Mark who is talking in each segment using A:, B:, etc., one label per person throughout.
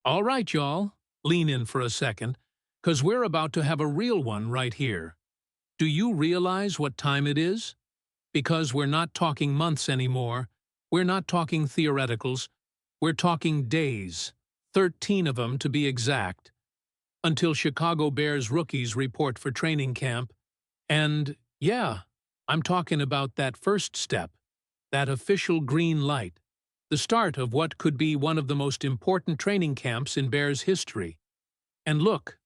A: All right, y'all, lean in for a second, 'cause we're about to have a real one right here. Do you realize what time it is? Because we're not talking months anymore. We're not talking theoreticals. We're talking days, 13 of them to be exact, until Chicago Bears rookies report for training camp. And, yeah, I'm talking about that first step, that official green light, the start of what could be one of the most important training camps in Bears history. And look,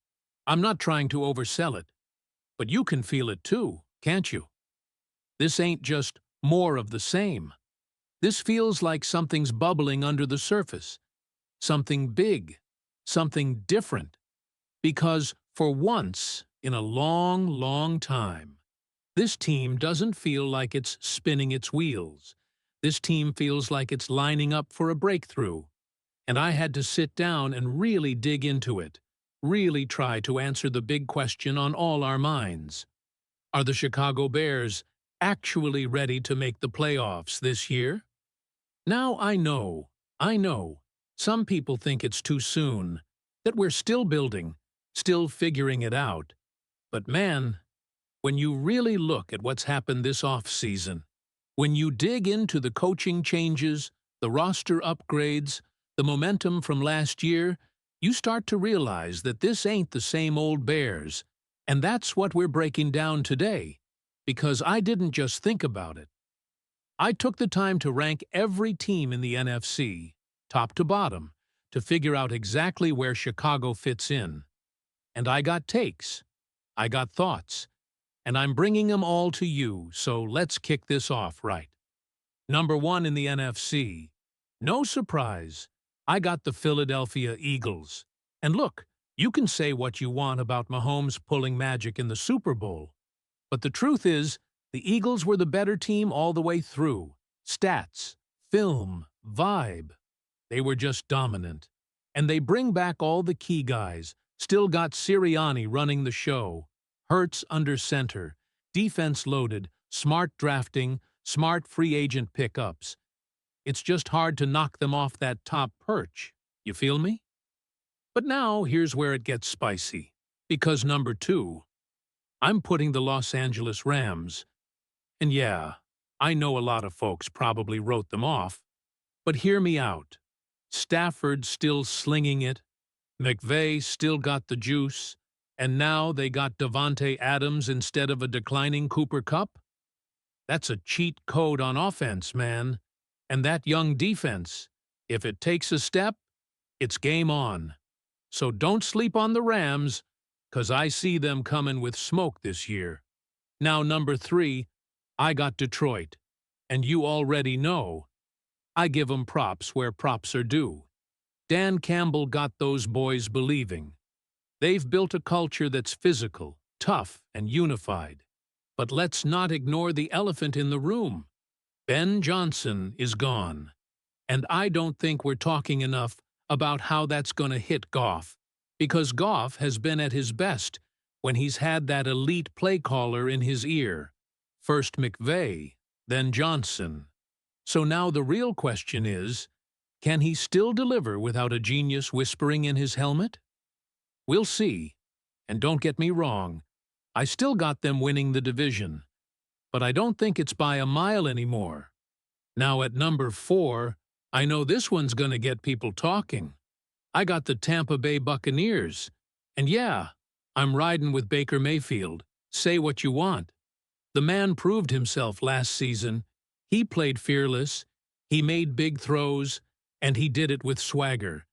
A: I'm not trying to oversell it, but you can feel it too, can't you? This ain't just more of the same. This feels like something's bubbling under the surface, something big, something different. Because for once in a long, long time, this team doesn't feel like it's spinning its wheels. This team feels like it's lining up for a breakthrough. And I had to sit down and really dig into it, really try to answer the big question on all our minds. Are the Chicago Bears actually ready to make the playoffs this year? Now I know, some people think it's too soon, that we're still building, still figuring it out. But man, when you really look at what's happened this offseason, when you dig into the coaching changes, the roster upgrades, the momentum from last year, you start to realize that this ain't the same old Bears. And that's what we're breaking down today, because I didn't just think about it. I took the time to rank every team in the NFC, top to bottom, to figure out exactly where Chicago fits in. And I got takes, I got thoughts, and I'm bringing them all to you, so let's kick this off right. Number 1 in the NFC. No surprise, I got the Philadelphia Eagles. And look, you can say what you want about Mahomes pulling magic in the Super Bowl, but the truth is, the Eagles were the better team all the way through. Stats, film, vibe. They were just dominant. And they bring back all the key guys. Still got Sirianni running the show. Hurts under center. Defense loaded. Smart drafting. Smart free agent pickups. It's just hard to knock them off that top perch. You feel me? But now here's where it gets spicy. Because number 2, I'm putting the Los Angeles Rams. And yeah, I know a lot of folks probably wrote them off, but hear me out. Stafford still slinging it, McVay still got the juice, and now they got Davante Adams instead of a declining Cooper Kupp? That's a cheat code on offense, man. And that young defense, if it takes a step, it's game on. So don't sleep on the Rams, 'cause I see them coming with smoke this year. Now number 3, I got Detroit, and you already know. I give 'em props where props are due. Dan Campbell got those boys believing. They've built a culture that's physical, tough, and unified. But let's not ignore the elephant in the room. Ben Johnson is gone. And I don't think we're talking enough about how that's gonna hit Goff, because Goff has been at his best when he's had that elite play caller in his ear. First McVay, then Johnson. So now the real question is, can he still deliver without a genius whispering in his helmet? We'll see. And don't get me wrong, I still got them winning the division. But I don't think it's by a mile anymore. Now at number 4, I know this one's gonna get people talking. I got the Tampa Bay Buccaneers. And yeah, I'm riding with Baker Mayfield. Say what you want. The man proved himself last season. He played fearless, he made big throws, and he did it with swagger.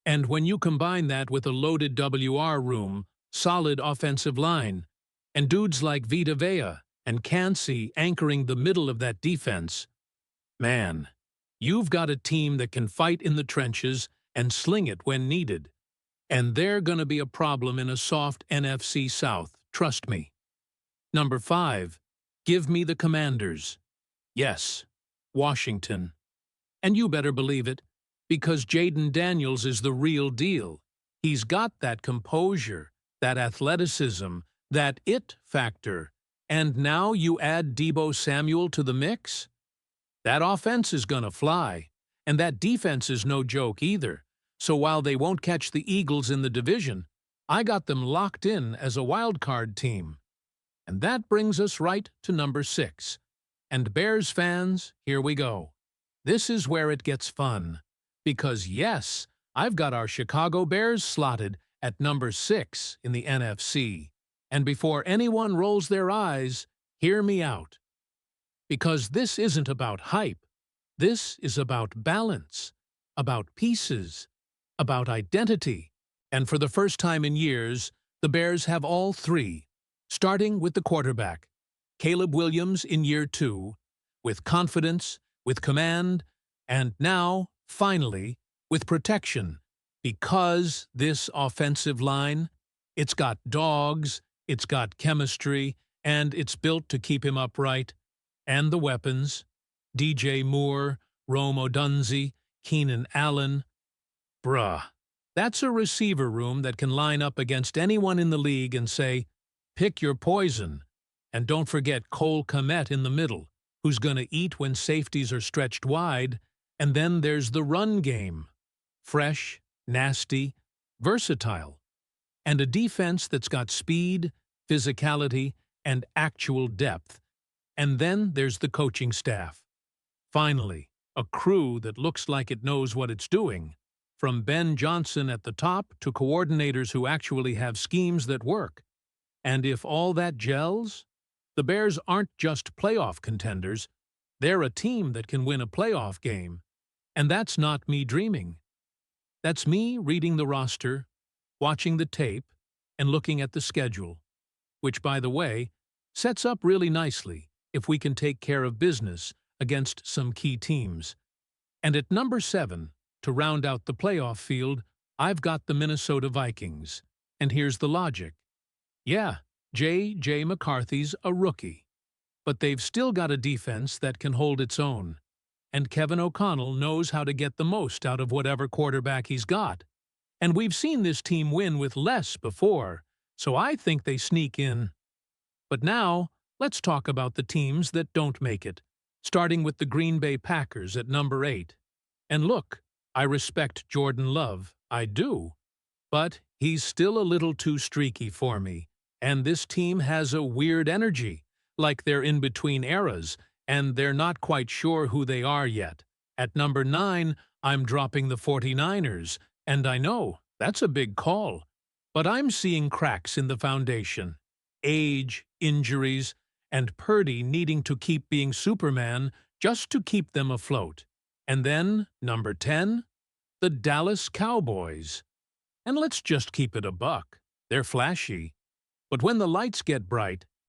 A: And when you combine that with a loaded WR room, solid offensive line, and dudes like Vita Vea and Kancey anchoring the middle of that defense, man, you've got a team that can fight in the trenches and sling it when needed. And they're gonna be a problem in a soft NFC South, trust me. Number 5. Give me the Commanders. Yes, Washington. And you better believe it, because Jaden Daniels is the real deal. He's got that composure, that athleticism, that it factor. And now you add Deebo Samuel to the mix? That offense is gonna fly, and that defense is no joke either. So while they won't catch the Eagles in the division, I got them locked in as a wild card team. And that brings us right to number 6. And Bears fans, here we go. This is where it gets fun. Because yes, I've got our Chicago Bears slotted at number 6 in the NFC. And before anyone rolls their eyes, hear me out. Because this isn't about hype. This is about balance, about pieces, about identity. And for the first time in years, the Bears have all three, starting with the quarterback, Caleb Williams in year 2, with confidence, with command, and now, finally, with protection. Because this offensive line, it's got dogs, it's got chemistry, and it's built to keep him upright. And the weapons, DJ Moore, Rome Odunze, Keenan Allen. Bruh, that's a receiver room that can line up against anyone in the league and say, pick your poison. And don't forget Cole Kmet in the middle, who's gonna eat when safeties are stretched wide. And then there's the run game. Fresh, nasty, versatile. And a defense that's got speed, physicality, and actual depth. And then there's the coaching staff. Finally, a crew that looks like it knows what it's doing. From Ben Johnson at the top to coordinators who actually have schemes that work. And if all that gels, the Bears aren't just playoff contenders, they're a team that can win a playoff game. And that's not me dreaming. That's me reading the roster, watching the tape, and looking at the schedule, which, by the way, sets up really nicely if we can take care of business against some key teams. And at number 7, to round out the playoff field, I've got the Minnesota Vikings. And here's the logic. Yeah, J.J. McCarthy's a rookie, but they've still got a defense that can hold its own. And Kevin O'Connell knows how to get the most out of whatever quarterback he's got. And we've seen this team win with less before, so I think they sneak in. But now, let's talk about the teams that don't make it, starting with the Green Bay Packers at number 8. And look, I respect Jordan Love, I do. But he's still a little too streaky for me. And this team has a weird energy, like they're in between eras, and they're not quite sure who they are yet. At number 9, I'm dropping the 49ers, and I know, that's a big call. But I'm seeing cracks in the foundation. Age, injuries, and Purdy needing to keep being Superman just to keep them afloat. And then, number 10, the Dallas Cowboys. And let's just keep it a buck. They're flashy. But when the lights get bright,